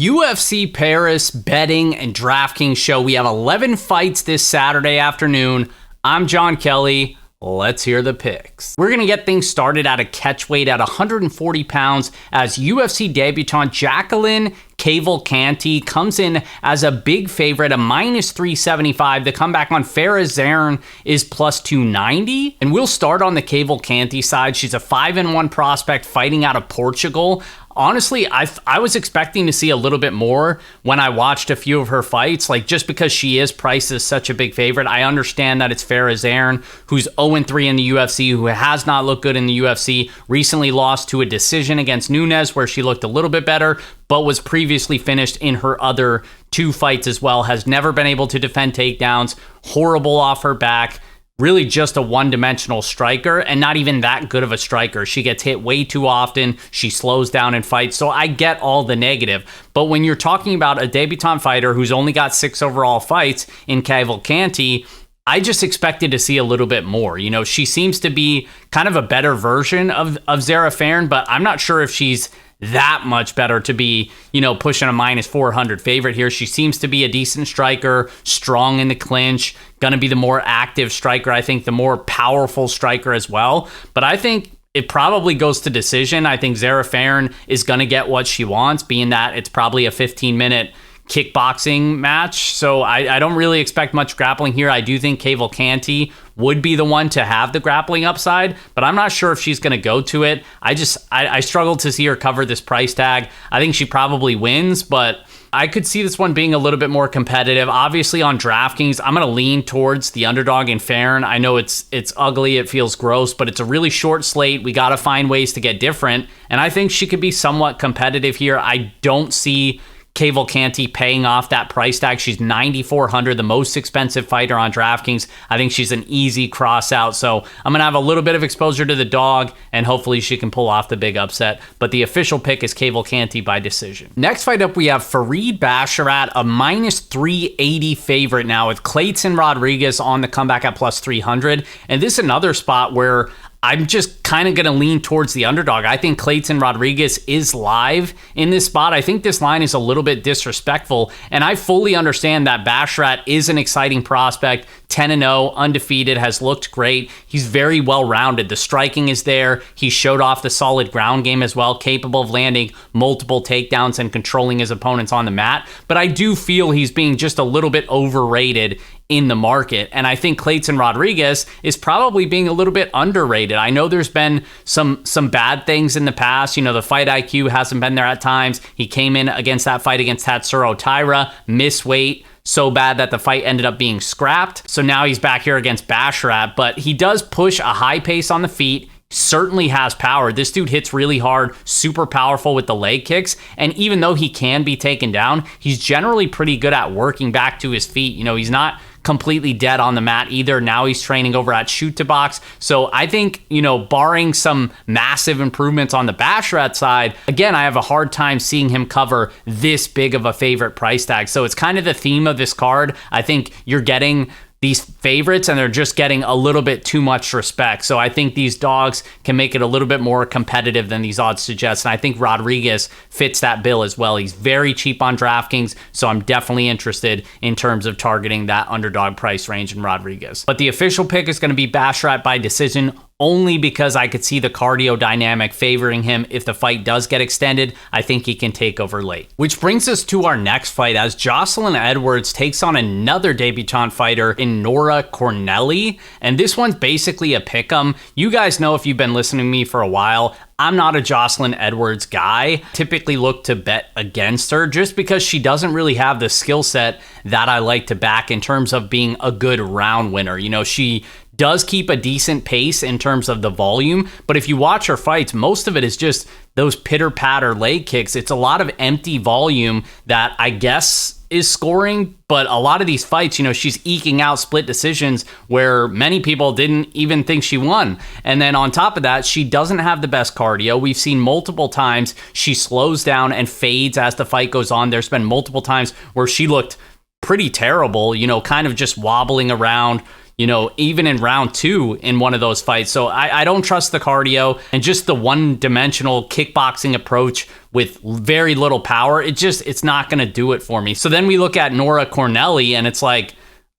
UFC Paris betting and DraftKings show. We have 11 fights this Saturday afternoon. I'm Jon Kelly. Let's hear the picks. We're going to get things started at a catch weight at 140 pounds as UFC debutant Jocelyn Canty comes in as a big favorite, a minus 375. The comeback on Farron is plus 290. And we'll start on the Canty side. She's a 5-1 prospect fighting out of Portugal. Honestly, I was expecting to see a little bit more when I watched a few of her fights, like just because she is priced as such a big favorite. I understand that it's Farron, who's 0-3 in the UFC, who has not looked good in the UFC, recently lost to a decision against Nunes where she looked a little bit better, but was previously finished in her other two fights as well, has never been able to defend takedowns, horrible off her back. Really just a one-dimensional striker, and not even that good of a striker. She gets hit way too often. She slows down in fights, so I get all the negative. But when you're talking about a debutante fighter who's only got 6 overall fights in Canty, I just expected to see a little bit more. You know, she seems to be kind of a better version of Zara, but I'm not sure if she's that much better to be, pushing a minus 400 favorite here. She seems to be a decent striker, strong in the clinch, going to be the more active striker. I think the more powerful striker as well. But I think it probably goes to decision. I think Zara is going to get what she wants, being that it's probably a 15-minute kickboxing match. So I don't really expect much grappling here. I do think Canty would be the one to have the grappling upside, but I'm not sure if she's going to go to it. I struggle to see her cover this price tag. I think she probably wins, but I could see this one being a little bit more competitive. Obviously on DraftKings, I'm going to lean towards the underdog in Farron. I know it's ugly, it feels gross, but it's a really short slate. We got to find ways to get different, and I think she could be somewhat competitive here. I don't see Canty paying off that price tag. She's $9,400, the most expensive fighter on DraftKings. I think she's an easy cross out. So I'm going to have a little bit of exposure to the dog, and hopefully she can pull off the big upset. But the official pick is Canty by decision. Next fight up, we have Farid Basharat, a minus 380 favorite now with Clayton Rodriguez on the comeback at plus 300. And this is another spot where I'm just kind of going to lean towards the underdog. I think Clayton Rodriguez is live in this spot. I think this line is a little bit disrespectful, and I fully understand that Basharat is an exciting prospect, 10-0, undefeated, has looked great. He's very well-rounded. The striking is there. He showed off the solid ground game as well, capable of landing multiple takedowns and controlling his opponents on the mat. But I do feel he's being just a little bit overrated in the market. And I think Clayton Rodriguez is probably being a little bit underrated. I know there's been some bad things in the past. The fight IQ hasn't been there at times. He came in against that fight against Tatsuro Taira, missed weight so bad that the fight ended up being scrapped. So now he's back here against Basharat, but he does push a high pace on the feet. Certainly has power. This dude hits really hard, super powerful with the leg kicks, and even though he can be taken down, he's generally pretty good at working back to his feet. He's not completely dead on the mat either. Now he's training over at Shoot to Box. So I think, barring some massive improvements on the Basharat side, again, I have a hard time seeing him cover this big of a favorite price tag. So it's kind of the theme of this card. I think you're getting these favorites and they're just getting a little bit too much respect. So I think these dogs can make it a little bit more competitive than these odds suggest. And I think Rodriguez fits that bill as well. He's very cheap on DraftKings, so I'm definitely interested in terms of targeting that underdog price range in Rodriguez. But the official pick is going to be Basharat by decision, only because I could see the cardio dynamic favoring him. If the fight does get extended, I think he can take over late. Which brings us to our next fight as Jocelyn Edwards takes on another debutante fighter in Nora Cornelli. And this one's basically a pick'em. You guys know, if you've been listening to me for a while, I'm not a Jocelyn Edwards guy. Typically look to bet against her just because she doesn't really have the skill set that I like to back in terms of being a good round winner. She does keep a decent pace in terms of the volume, but if you watch her fights, most of it is just those pitter-patter leg kicks. It's a lot of empty volume that I guess is scoring, but a lot of these fights, she's eking out split decisions where many people didn't even think she won. And then on top of that, she doesn't have the best cardio. We've seen multiple times she slows down and fades as the fight goes on. There's been multiple times where she looked pretty terrible, kind of just wobbling around, even in round 2 in one of those fights. So I don't trust the cardio, and just the one-dimensional kickboxing approach with very little power. It's not going to do it for me. So then we look at Nora Cornelli, and it's like,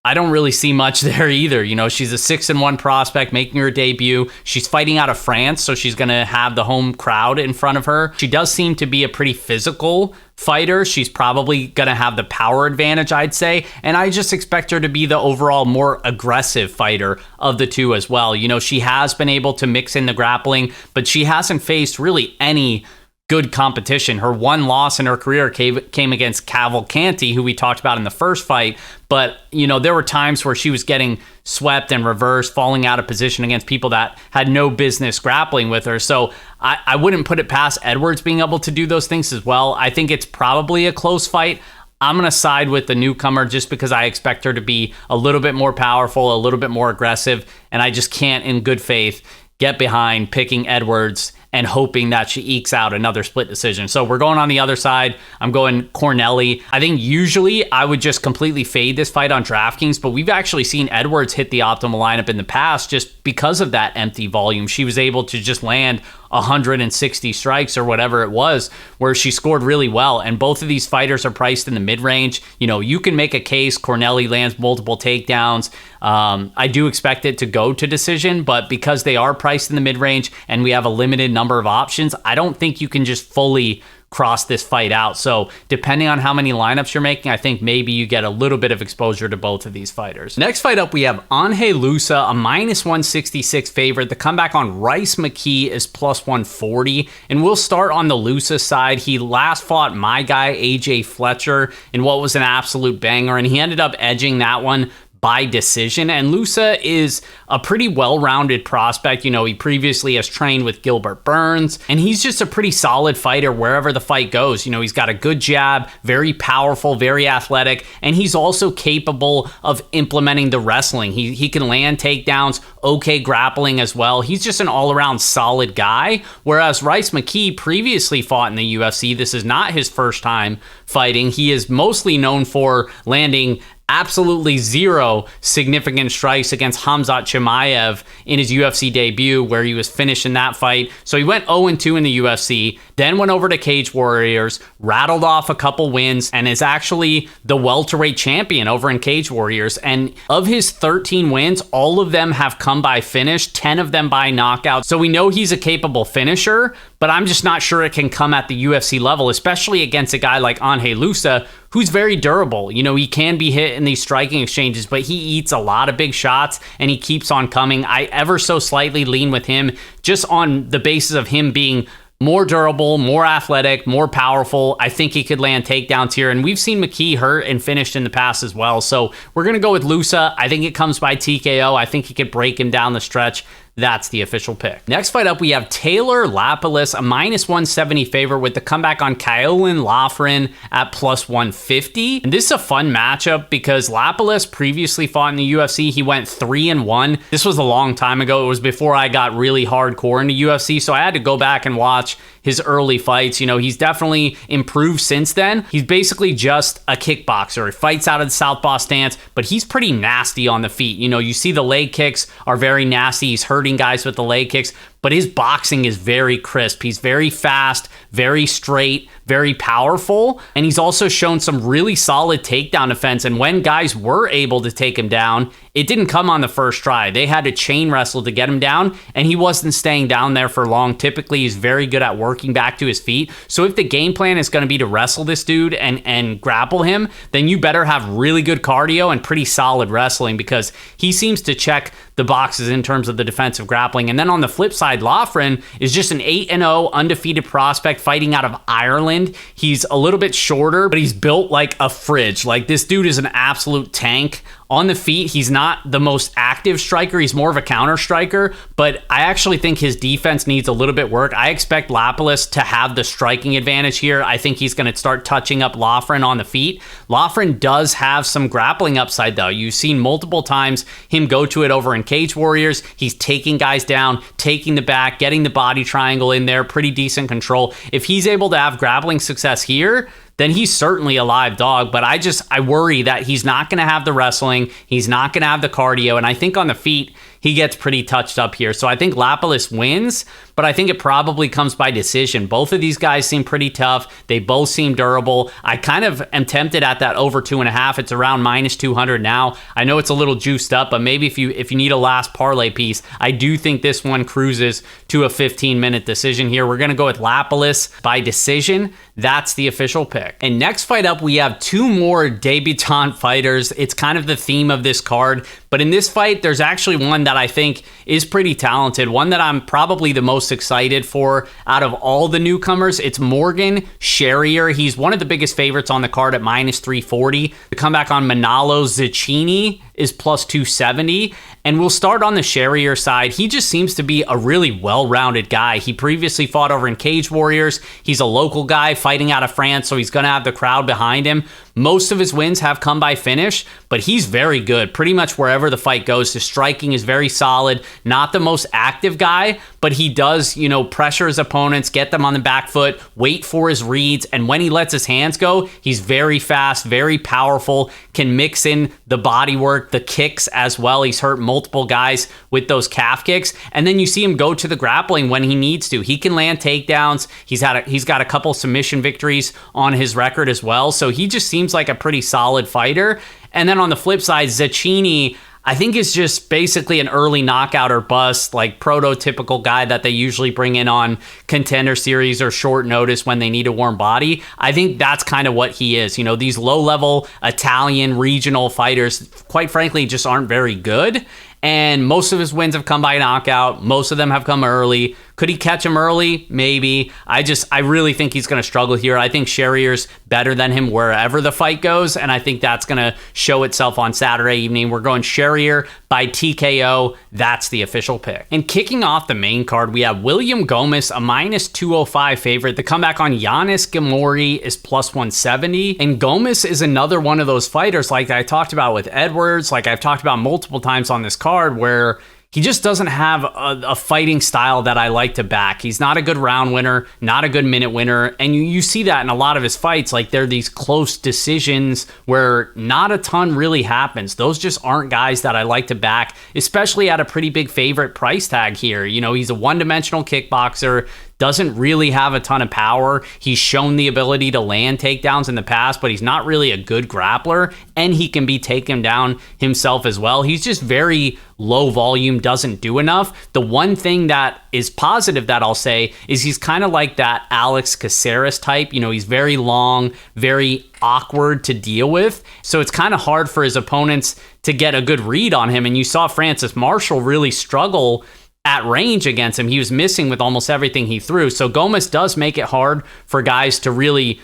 I don't really see much there either. She's a 6-1 prospect making her debut. She's fighting out of France, so she's going to have the home crowd in front of her. She does seem to be a pretty physical fighter. She's probably going to have the power advantage, I'd say. And I just expect her to be the overall more aggressive fighter of the two as well. She has been able to mix in the grappling, but she hasn't faced really any good competition. Her one loss in her career came against Canty, who we talked about in the first fight. But, there were times where she was getting swept and reversed, falling out of position against people that had no business grappling with her. So I wouldn't put it past Edwards being able to do those things as well. I think it's probably a close fight. I'm going to side with the newcomer just because I expect her to be a little bit more powerful, a little bit more aggressive, and I just can't, in good faith, get behind picking Edwards and hoping that she ekes out another split decision. So we're going on the other side. I'm going Cornelli. I think usually I would just completely fade this fight on DraftKings, but we've actually seen Edwards hit the optimal lineup in the past just because of that empty volume. She was able to just land 160 strikes or whatever it was, where she scored really well. And both of these fighters are priced in the mid-range. You can make a case Cornelli lands multiple takedowns. I do expect it to go to decision, but because they are priced in the mid-range and we have a limited number of options, I don't think you can just fully cross this fight out. So depending on how many lineups you're making, I think maybe you get a little bit of exposure to both of these fighters. Next fight up, we have Angelusa, a -166 favorite. The comeback on McKee is +140. And we'll start on the Lusa side. He last fought my guy, AJ Fletcher, in what was an absolute banger, and he ended up edging that one by decision. And Lusa is a pretty well-rounded prospect. He previously has trained with Gilbert Burns, and he's just a pretty solid fighter wherever the fight goes. He's got a good jab, very powerful, very athletic, and he's also capable of implementing the wrestling. He can land takedowns, okay grappling as well. He's just an all-around solid guy, whereas McKee previously fought in the UFC. This is not his first time fighting. He is mostly known for landing absolutely zero significant strikes against Khamzat Chimaev in his UFC debut, where he was finished in that fight. So he went 0-2 in the UFC, then went over to Cage Warriors, rattled off a couple wins, and is actually the welterweight champion over in Cage Warriors. And of his 13 wins, all of them have come by finish, 10 of them by knockout. So we know he's a capable finisher, but I'm just not sure it can come at the UFC level, especially against a guy like Angelusa, who's very durable. He can be hit in these striking exchanges, but he eats a lot of big shots and he keeps on coming. I ever so slightly lean with him just on the basis of him being more durable, more athletic, more powerful. I think he could land takedowns here, and we've seen McKee hurt and finished in the past as well. So we're going to go with Lusa. I think it comes by TKO. I think he could break him down the stretch. That's the official pick. Next fight up, we have Taylor Lapilus, a -170 favorite with the comeback on Kylin Loughran at +150. And this is a fun matchup because Lapilus previously fought in the UFC. He went 3-1. This was a long time ago. It was before I got really hardcore into UFC, so I had to go back and watch his early fights. He's definitely improved since then. He's basically just a kickboxer. He fights out of the southpaw stance, but he's pretty nasty on the feet. You see the leg kicks are very nasty. He's hurting guys with the leg kicks, but his boxing is very crisp. He's very fast, very straight, very powerful, and he's also shown some really solid takedown defense. And when guys were able to take him down, it didn't come on the first try. They had to chain wrestle to get him down, and he wasn't staying down there for long. Typically, he's very good at working back to his feet. So if the game plan is going to be to wrestle this dude and grapple him, then you better have really good cardio and pretty solid wrestling, because he seems to check the boxes in terms of the defensive grappling. And then on the flip side, Loughran is just an 8-0 undefeated prospect fighting out of Ireland. He's a little bit shorter, but he's built like a fridge. Like, this dude is an absolute tank. On the feet, he's not the most active striker. He's more of a counter striker, but I actually think his defense needs a little bit work. I expect Lapilus to have the striking advantage here. I think he's going to start touching up Loughran on the feet. Loughran does have some grappling upside, though. You've seen multiple times him go to it over in Cage Warriors. He's taking guys down, taking the back, getting the body triangle in there, pretty decent control. If he's able to have grappling success here, then he's certainly a live dog. But I worry that he's not going to have the wrestling. He's not going to have the cardio. And I think on the feet, he gets pretty touched up here. So I think Lapalus wins, but I think it probably comes by decision. Both of these guys seem pretty tough. They both seem durable. I kind of am tempted at that over 2.5. It's around minus 200 now. I know it's a little juiced up, but maybe if you need a last parlay piece, I do think this one cruises to a 15-minute decision here. We're going to go with Lapalus by decision. That's the official pick. And next fight up, we have two more debutant fighters. It's kind of the theme of this card. But in this fight, there's actually one that I think is pretty talented, one that I'm probably the most excited for out of all the newcomers. It's Morgan Charrier. He's one of the biggest favorites on the card at minus 340. The comeback on Manalo Zachini is plus 270. And we'll start on the Charrier side. He just seems to be a really well-rounded guy. He previously fought over in Cage Warriors. He's a local guy fighting out of France, so he's going to have the crowd behind him. Most of his wins have come by finish, but he's very good pretty much wherever the fight goes. His striking is very solid. Not the most active guy, but he does, pressure his opponents, get them on the back foot, wait for his reads, and when he lets his hands go, he's very fast, very powerful, can mix in the body work, the kicks as well. He's hurt multiple guys with those calf kicks, and then you see him go to the grappling when he needs to. He can land takedowns. He's got a couple submission victories on his record as well, so he just seems like a pretty solid fighter. And then on the flip side, Zachini, I think is just basically an early knockout or bust, like prototypical guy that they usually bring in on Contender Series or short notice when they need a warm body. I think that's kind of what he is. These low-level Italian regional fighters, quite frankly, just aren't very good. And most of his wins have come by knockout. Most of them have come early. Could he catch him early? Maybe. I really think he's going to struggle here. I think Charrier's better than him wherever the fight goes, and I think that's going to show itself on Saturday evening. We're going Charrier by TKO. That's the official pick. And kicking off the main card, we have William Gomis, a minus 205 favorite. The comeback on Yanis Gamori is plus 170. And Gomis is another one of those fighters like I talked about with Edwards, like I've talked about multiple times on this card, where he just doesn't have a fighting style that I like to back. He's not a good round winner, not a good minute winner. And you see that in a lot of his fights. Like, they're these close decisions where not a ton really happens. Those just aren't guys that I like to back, especially at a pretty big favorite price tag here. He's a one-dimensional kickboxer, doesn't really have a ton of power. He's shown the ability to land takedowns in the past, but he's not really a good grappler, and he can be taken down himself as well. He's just very low volume, doesn't do enough. The one thing that is positive that I'll say is he's kind of like that Alex Caceres type. He's very long, very awkward to deal with. So it's kind of hard for his opponents to get a good read on him. And you saw Francis Marshall really struggle at range against him. He was missing with almost everything he threw. So Gomis does make it hard for guys to really,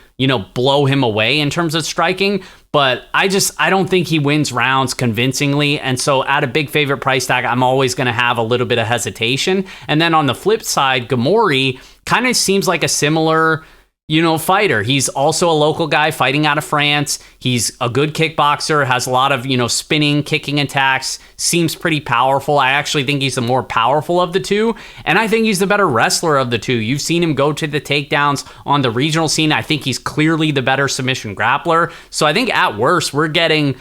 blow him away in terms of striking. But I don't think he wins rounds convincingly. And so at a big favorite price tag, I'm always going to have a little bit of hesitation. And then on the flip side, Gamori kind of seems like a similar fighter. He's also a local guy fighting out of France. He's a good kickboxer, has a lot of, spinning, kicking attacks, seems pretty powerful. I actually think he's the more powerful of the two, and I think he's the better wrestler of the two. You've seen him go to the takedowns on the regional scene. I think he's clearly the better submission grappler. So I think at worst, we're getting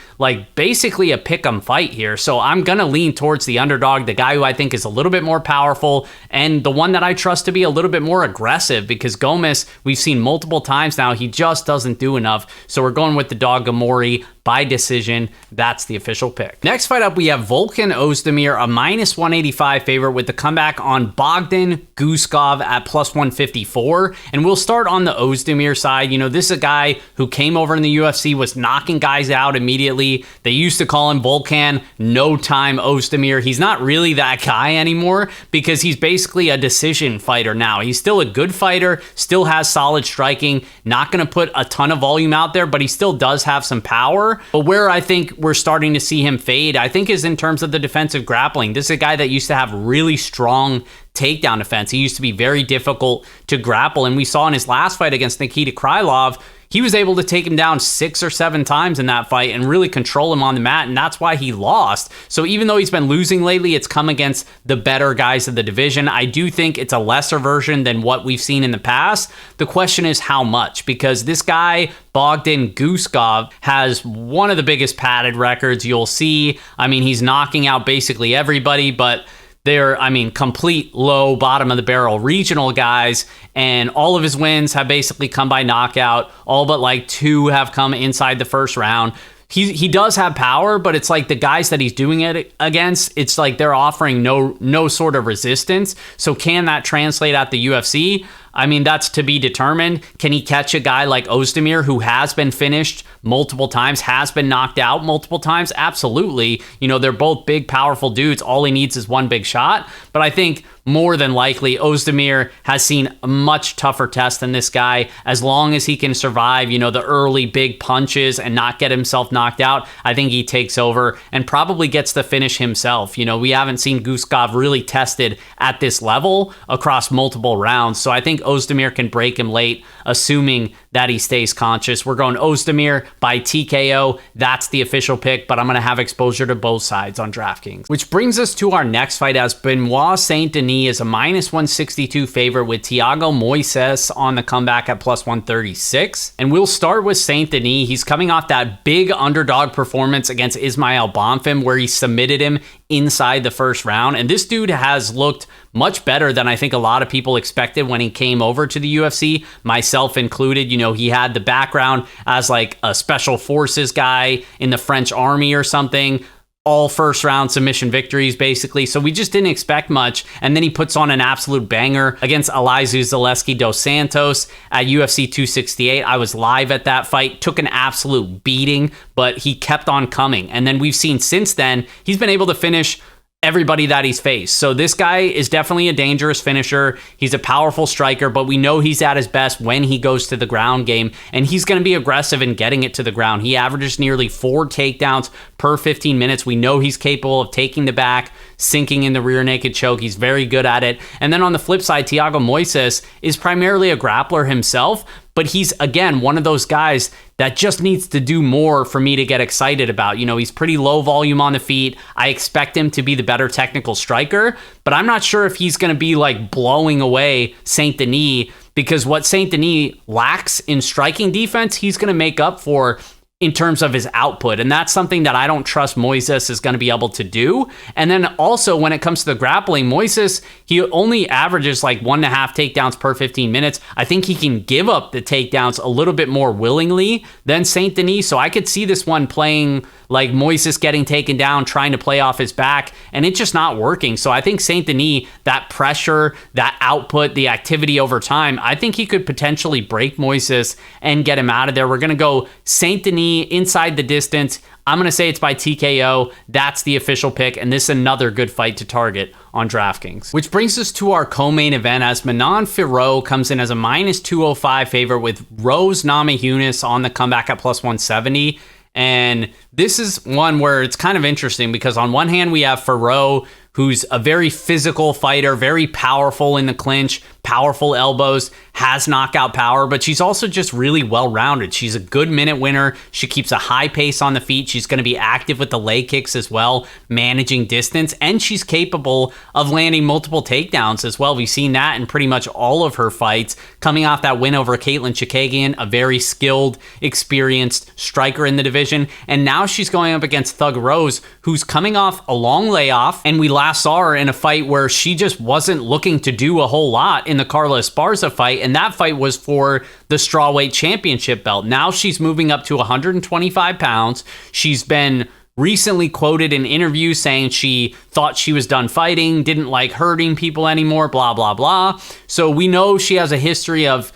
basically a pick-em fight here. So I'm going to lean towards the underdog, the guy who I think is a little bit more powerful, and the one that I trust to be a little bit more aggressive, because Gomis, we've seen multiple times now, he just doesn't do enough. So we're going with the dog Gamori by decision. That's the official pick. Next fight up, we have Volkan Oezdemir, a minus 185 favorite with the comeback on Bogdan Guskov at plus 154. And we'll start on the Oezdemir side. This is a guy who came over in the UFC, was knocking guys out immediately. They used to call him Volkan No Time Oezdemir. He's not really that guy anymore because he's basically a decision fighter now. He's still a good fighter, still has solid striking, not going to put a ton of volume out there, but he still does have some power. But where I think we're starting to see him fade, I think, is in terms of the defensive grappling. This is a guy that used to have really strong takedown defense. He used to be very difficult to grapple, and we saw in his last fight against Nikita Krylov, he was able to take him down 6 or 7 times in that fight and really control him on the mat, and that's why he lost. So even though he's been losing lately, it's come against the better guys of the division. I do think it's a lesser version than what we've seen in the past. The question is how much, because this guy, Bogdan Guskov, has one of the biggest padded records you'll see. I mean, he's knocking out basically everybody, but they're, complete low, bottom of the barrel regional guys, and all of his wins have basically come by knockout. All but like 2 have come inside the first round. He does have power, but it's like the guys that he's doing it against, it's like they're offering no sort of resistance. So can that translate at the UFC? I mean, that's to be determined. Can he catch a guy like Oezdemir, who has been finished multiple times, has been knocked out multiple times? Absolutely. They're both big, powerful dudes. All he needs is one big shot. But I think more than likely, Oezdemir has seen a much tougher test than this guy. As long as he can survive, the early big punches and not get himself knocked out, I think he takes over and probably gets the finish himself. We haven't seen Guskov really tested at this level across multiple rounds. So I think Oezdemir can break him late, assuming that he stays conscious. We're going Oezdemir by TKO. That's the official pick, but I'm going to have exposure to both sides on DraftKings. Which brings us to our next fight, as Benoit Saint Denis is a -162 favorite with Thiago Moises on the comeback at +136. And we'll start with Saint Denis. He's coming off that big underdog performance against Ismail Bonfim, where he submitted him inside the first round. And this dude has looked much better than I think a lot of people expected when he came over to the UFC, myself included. He had the background as like a special forces guy in the French army or something. All first round submission victories, basically. So we just didn't expect much. And then he puts on an absolute banger against Elizeu Zaleski dos Santos at UFC 268. I was live at that fight, took an absolute beating, but he kept on coming. And then we've seen since then, he's been able to finish everybody that he's faced. So this guy is definitely a dangerous finisher. He's a powerful striker, but we know he's at his best when he goes to the ground game, and he's going to be aggressive in getting it to the ground. He averages nearly 4 takedowns per 15 minutes. We know he's capable of taking the back, sinking in the rear naked choke. He's very good at it. And then on the flip side, Thiago Moises is primarily a grappler himself, but he's, again, one of those guys that just needs to do more for me to get excited about. He's pretty low volume on the feet. I expect him to be the better technical striker, but I'm not sure if he's going to be like blowing away Saint Denis, because what Saint Denis lacks in striking defense, he's going to make up for in terms of his output. And that's something that I don't trust Moises is going to be able to do. And then also when it comes to the grappling, Moises, he only averages like 1.5 takedowns per 15 minutes. I think he can give up the takedowns a little bit more willingly than Saint Denis. So I could see this one playing like Moises getting taken down, trying to play off his back, and it's just not working. So I think Saint Denis, that pressure, that output, the activity over time, I think he could potentially break Moises and get him out of there. We're going to go Saint Denis inside the distance. I'm going to say it's by TKO. That's the official pick, and this is another good fight to target on DraftKings. Which brings us to our co-main event, as Monon Farron comes in as a -205 favorite with Rose Namajunas on the comeback at +170. And this is one where it's kind of interesting, because on one hand we have Farron, who's a very physical fighter, very powerful in the clinch, powerful elbows, has knockout power, but she's also just really well-rounded. She's a good minute winner. She keeps a high pace on the feet. She's going to be active with the leg kicks as well, managing distance, and she's capable of landing multiple takedowns as well. We've seen that in pretty much all of her fights, coming off that win over Caitlin Chikagian, a very skilled, experienced striker in the division. And now she's going up against Thug Rose, who's coming off a long layoff, and we last saw her in a fight where she just wasn't looking to do a whole lot in the Carla Esparza fight, and that fight was for the strawweight championship belt. Now she's moving up to 125 pounds. She's been recently quoted in interviews saying she thought she was done fighting, didn't like hurting people anymore, blah, blah, blah. So we know she has a history of,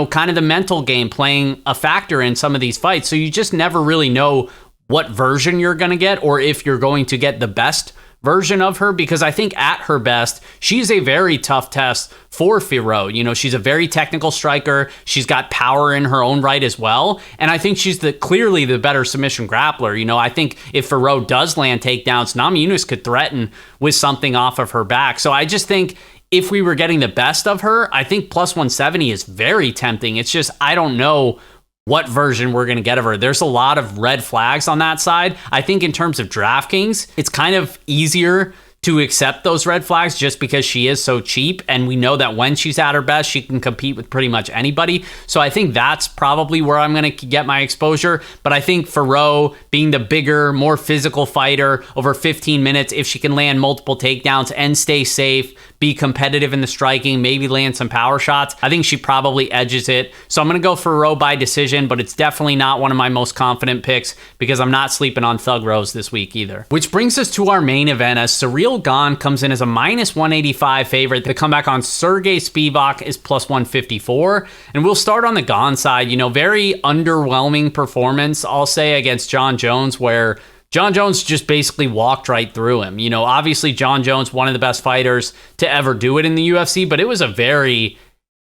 kind of the mental game playing a factor in some of these fights. So you just never really know what version you're going to get, or if you're going to get the best version of her, because I think at her best, she's a very tough test for Farron. She's a very technical striker. She's got power in her own right as well. And I think she's clearly the better submission grappler. I think if Farron does land takedowns, Namajunas could threaten with something off of her back. So I just think if we were getting the best of her, I think plus 170 is very tempting. It's just, I don't know what version we're going to get of her. There's a lot of red flags on that side. I think in terms of DraftKings, it's kind of easier to accept those red flags just because she is so cheap, and we know that when she's at her best, she can compete with pretty much anybody. So I think that's probably where I'm going to get my exposure. But I think Farron, being the bigger, more physical fighter over 15 minutes, if she can land multiple takedowns and stay safe, be competitive in the striking, maybe land some power shots, I think she probably edges it. So I'm going to go Farron by decision, but it's definitely not one of my most confident picks because I'm not sleeping on Thug Rose this week either. Which brings us to our main event, as Ciryl Gane comes in as a minus 185 favorite. The comeback on Sergey Spivak is plus 154. And we'll start on the Gane side. Very underwhelming performance, I'll say, against Jon Jones, where Jon Jones just basically walked right through him. Obviously Jon Jones, one of the best fighters to ever do it in the UFC, but it was a very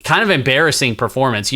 kind of embarrassing performance.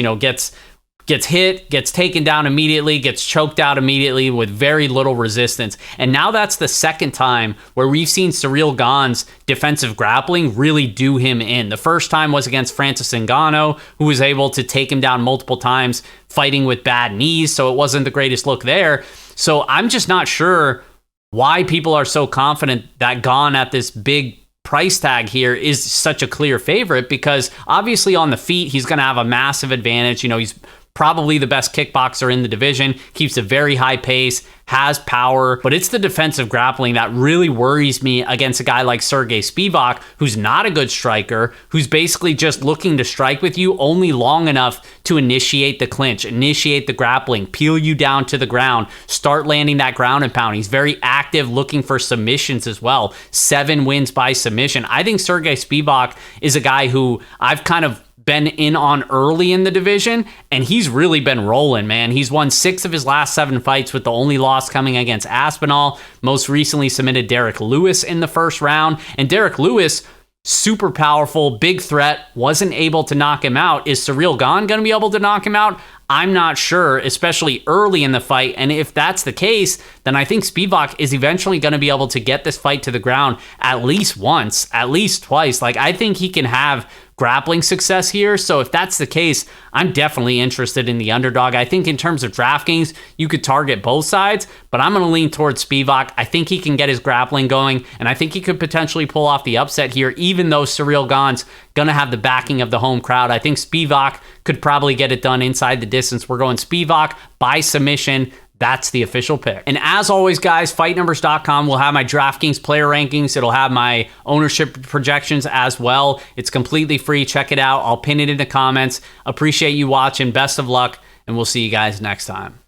Gets hit, gets taken down immediately, gets choked out immediately with very little resistance. And now that's the second time where we've seen Ciryl Gane's defensive grappling really do him in. The first time was against Francis Ngannou, who was able to take him down multiple times, fighting with bad knees, so it wasn't the greatest look there. So I'm just not sure why people are so confident that Gane at this big price tag here is such a clear favorite, because obviously on the feet, he's going to have a massive advantage. He's probably the best kickboxer in the division, keeps a very high pace, has power, but it's the defensive grappling that really worries me against a guy like Sergey Spivak, who's not a good striker, who's basically just looking to strike with you only long enough to initiate the clinch, initiate the grappling, peel you down to the ground, start landing that ground and pound. He's very active, looking for submissions as well. 7 wins by submission. I think Sergey Spivak is a guy who I've kind of been in on early in the division, and he's really been rolling, man. He's won 6 of his last 7 fights, with the only loss coming against Aspinall. Most recently submitted Derek Lewis in the first round, and Derek Lewis, super powerful, big threat, wasn't able to knock him out. Is Ciryl Gane going to be able to knock him out? I'm not sure, especially early in the fight. And if that's the case, then I think Spivak is eventually going to be able to get this fight to the ground at least once, at least twice. I think he can have grappling success here. So if that's the case, I'm definitely interested in the underdog. I think in terms of DraftKings, you could target both sides, but I'm going to lean towards Spivak. I think he can get his grappling going, and I think he could potentially pull off the upset here, even though Ciryl Gane's going to have the backing of the home crowd. I think Spivak could probably get it done inside the distance. We're going Spivak by submission. That's the official pick. And as always, guys, fightnumbers.com will have my DraftKings player rankings. It'll have my ownership projections as well. It's completely free. Check it out. I'll pin it in the comments. Appreciate you watching. Best of luck, and we'll see you guys next time.